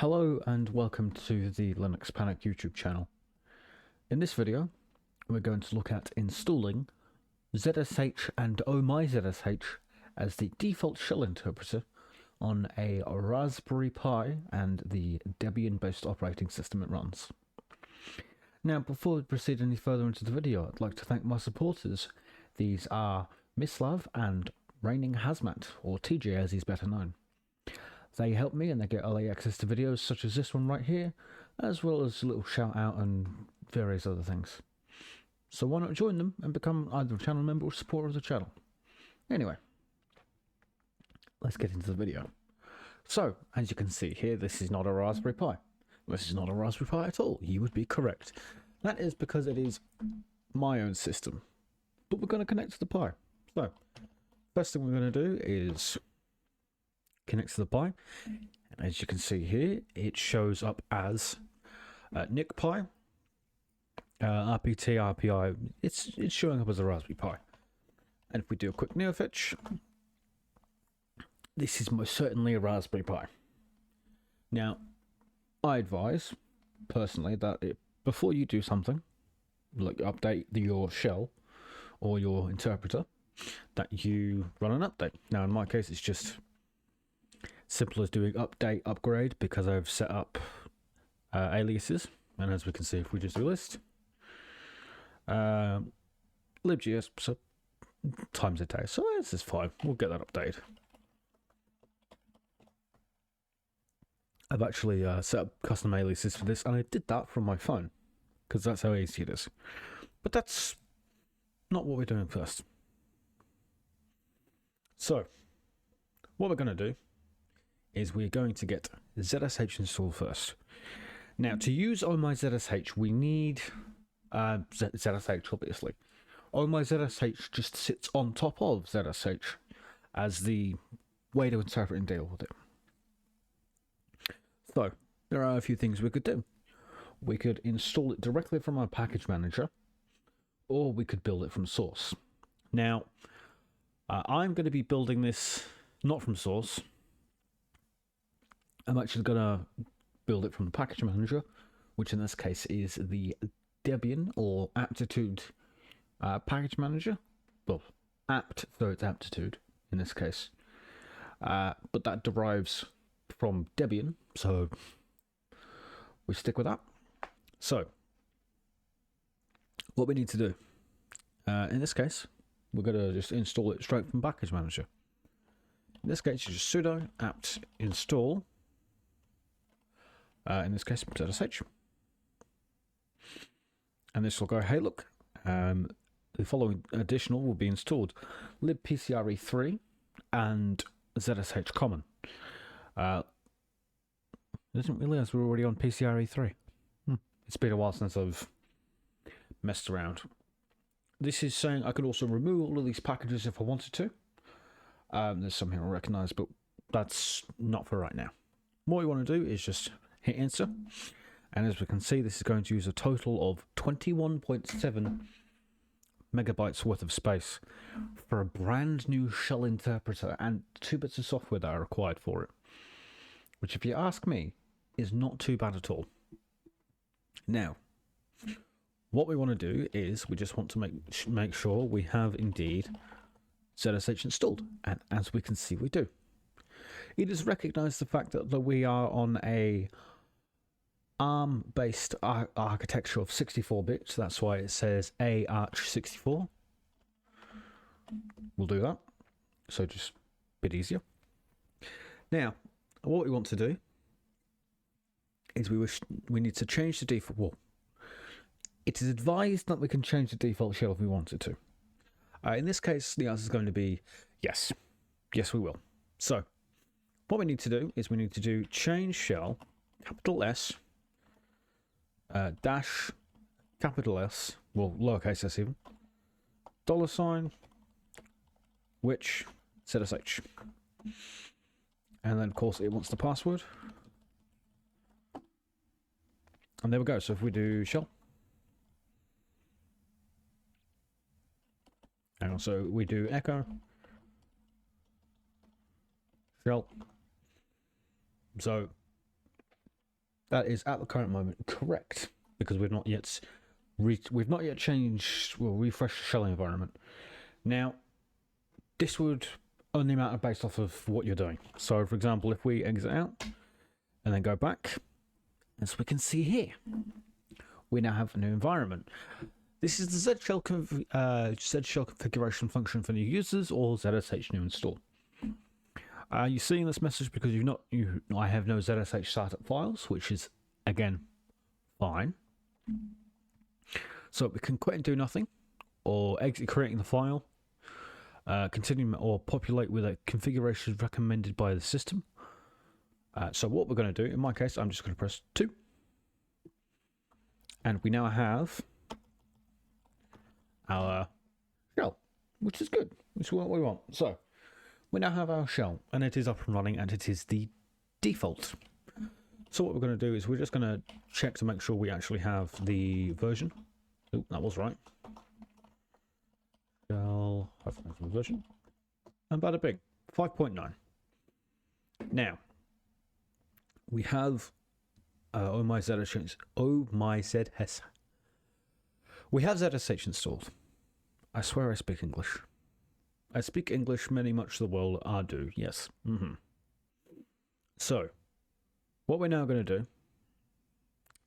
Hello and welcome to the Linux Panic YouTube channel. In this video, we're going to look at installing ZSH and Oh My ZSH as the default shell interpreter on a Raspberry Pi and the Debian-based operating system it runs. Now, before we proceed any further into the video, I'd like to thank my supporters. These are Mislav and Raining Hazmat, or TJ as he's better known. They help me and they get early access to videos such as this one right here, as well as a little shout out and various other things. So why not join them and become either a channel member or supporter of the channel? Anyway, let's get into the video. So, as you can see here, this is not a Raspberry Pi. This is not a Raspberry Pi at all. You would be correct. That is because it is my own system. But we're going to connect to the Pi. So, first thing we're going to do is connect to the Pi. And as you can see here, it shows up as Nick Pi, RPT, RPI. It's showing up as a Raspberry Pi. And if we do a quick neofetch, this is most certainly a Raspberry Pi. Now, I advise, personally, that before you do something, like update your shell or your interpreter, that you run an update. Now, in my case, it's just simple as doing update, upgrade, because I've set up aliases. And as we can see, if we just do list, libgs, so times a day. So this is fine. We'll get that updated. I've actually set up custom aliases for this, and I did that from my phone, because that's how easy it is. But that's not what we're doing first. So, what we're going to do is we're going to get ZSH installed first. Now, to use Oh My ZSH, we need ZSH, obviously. Oh My ZSH just sits on top of ZSH as the way to interpret and deal with it. So, there are a few things we could do. We could install it directly from our package manager, or we could build it from source. Now, I'm going to be building this not from source. I'm actually going to build it from the package manager, which in this case is the Debian or Aptitude package manager. Well, apt, so it's Aptitude in this case. But that derives from Debian, so we stick with that. So, what we need to do, in this case, we're going to just install it straight from package manager. In this case, you just sudo apt install, in this case, ZSH. And this will go, hey look, the following additional will be installed: libpcre3 and ZSH common. I didn't realize we were already on PCRE3. It's been a while since I've messed around. This is saying I could also remove all of these packages if I wanted to. There's some here I recognize, but that's not for right now. What we want to do is just hit enter. And as we can see, this is going to use a total of 21.7 megabytes worth of space for a brand new shell interpreter and 2 bits of software that are required for it. Which, if you ask me, is not too bad at all. Now, what we want to do is we just want to make sure we have indeed ZSH installed, and as we can see, we do. It has recognized the fact that we are on a ARM-based architecture of 64 bits. That's why it says ARCH64. We'll do that. So just a bit easier. Now, what we want to do is we need to change the default. Well, it is advised that we can change the default shell if we wanted to. In this case, the answer is going to be yes. Yes, we will. So, what we need to do is we need to do change shell, capital S, dash, capital S, well, lowercase s even, $, which, ZSH. And then, of course, it wants the password. And there we go. So if we do shell. And also we do echo. Shell. So That is at the current moment correct, because we've not yet changed, well, refreshed the shell environment. Now, this would only matter based off of what you're doing. So, for example, if we exit out and then go back, as we can see here, we now have a new environment. This is the Z shell configuration function for new users, or ZSH new install. You're seeing this message because I have no ZSH startup files, which is again fine. So we can quit and do nothing, or exit creating the file, continue or populate with a configuration recommended by the system. So what we're going to do, in my case, I'm just going to press 2. And we now have our shell, which is good, which is what we want. So we now have our shell, and it is up and running, and it is the default. So what we're going to do is we're just going to check to make sure we actually have the version. Oh, that was right. Shell version. And bada bing, 5.9. Now, we have Oh My ZSH. We have ZSH installed. I swear I speak English. I speak English, much the world I do, yes. So, what we're now going to do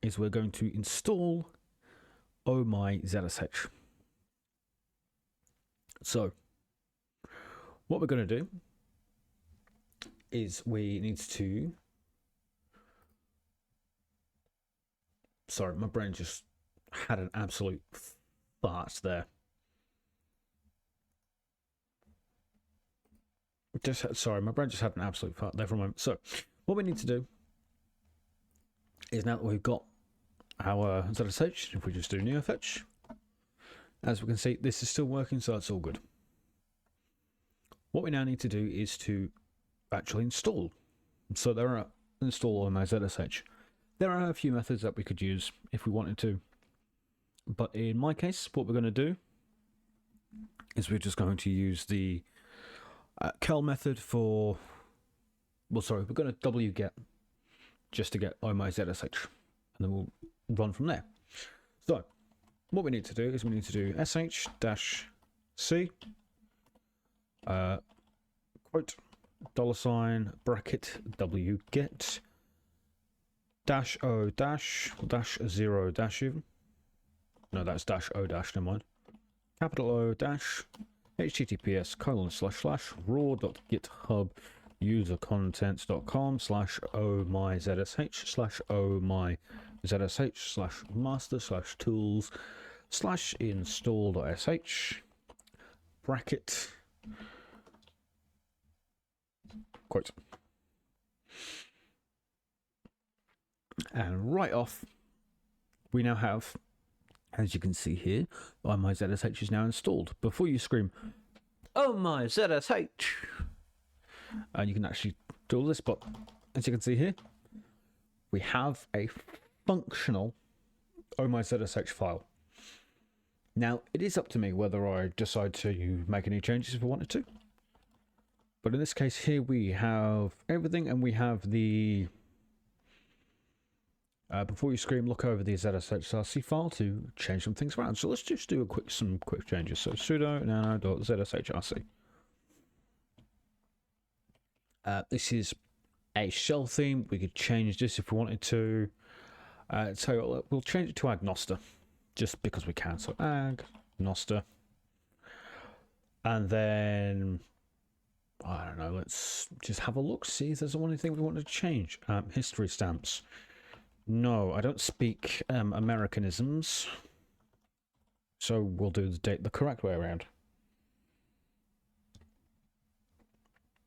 is we're going to install Oh My ZSH. So, what we're going to do is we need to... Sorry, my brain just had an absolute fart there. Sorry, my brain just had an absolute fart there for a moment. So, what we need to do is, now that we've got our ZSH, if we just do neofetch, as we can see, this is still working, so that's all good. What we now need to do is to actually install. So there are install on my ZSH. There are a few methods that we could use if we wanted to, but in my case, what we're going to do is we're just going to use the curl method for, well, sorry, we're going to wget just to get Oh My ZSH, and then we'll run from there. So what we need to do is we need to do sh-c quote $bracket wget -o -0 even. No, that's -o never mind. Capital O https://raw.github/user-content.com/ohmyzsh/oh-my-zsh/install.sh bracket quote. And right off, we now have, as you can see here, Oh My ZSH is now installed. Before you scream, "Oh my ZSH!" and you can actually do all this, but as you can see here, we have a functional Oh My ZSH file. Now, it is up to me whether I decide to make any changes if I wanted to. But in this case here, we have everything, and we have the... before you scream, look over the ZSH.rc file to change some things around. So let's just do some quick changes. So sudo nano.zshrc. This is a shell theme. We could change this if we wanted to. So we'll change it to agnoster, just because we can. So agnoster. And then, I don't know, let's just have a look, see if there's anything we want to change. History stamps. No, I don't speak Americanisms, so we'll do the correct way around.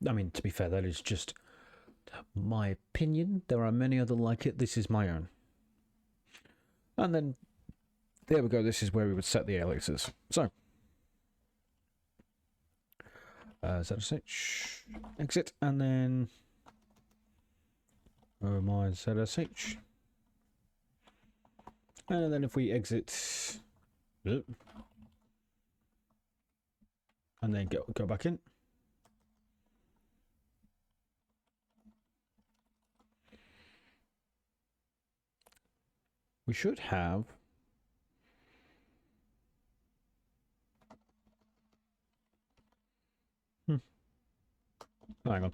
I mean, to be fair, that is just my opinion. There are many other like it. This is my own. And then, there we go. This is where we would set the aliases. So, ZSH, exit, and then Oh My ZSH. And then if we exit, and then go back in. we should have hang on.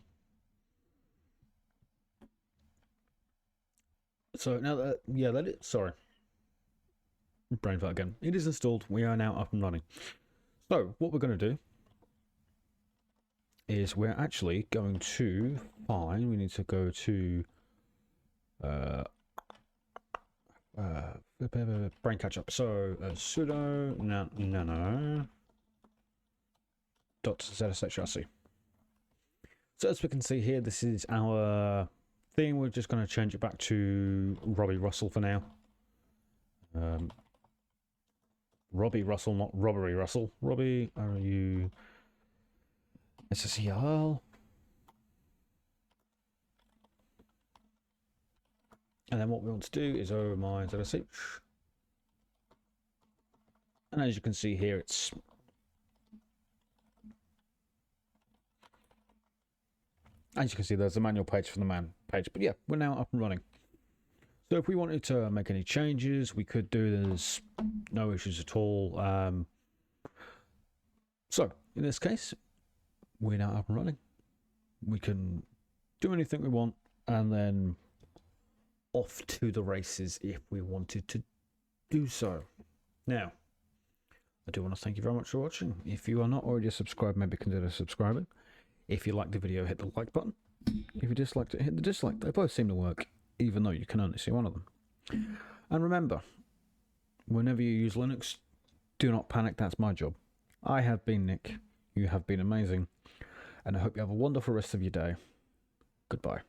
So now that, yeah, let it, sorry. Brain fart again. It is installed. We are now up and running. So what we're going to do is we're actually going to find, we need to go to brain catch up. So sudo nano .zsh. So as we can see here, this is our thing. We're just going to change it back to Robbie Russell for now. Robbie Russell, not Robbery Russell. Robbie, R-U-S-S-E-L. And then what we want to do is Oh My ZSH. And as you can see here, it's as you can see, there's a manual page for the man page. But yeah, we're now up and running. So if we wanted to make any changes, we could do. There's no issues at all. So in this case, we're now up and running. We can do anything we want, and then off to the races if we wanted to do so. Now, I do want to thank you very much for watching. If you are not already subscribed, maybe consider subscribing. If you liked the video, hit the like button. If you disliked it, hit the dislike. They both seem to work, even though you can only see one of them. And remember, whenever you use Linux, do not panic, that's my job. I have been Nick, you have been amazing, and I hope you have a wonderful rest of your day. Goodbye.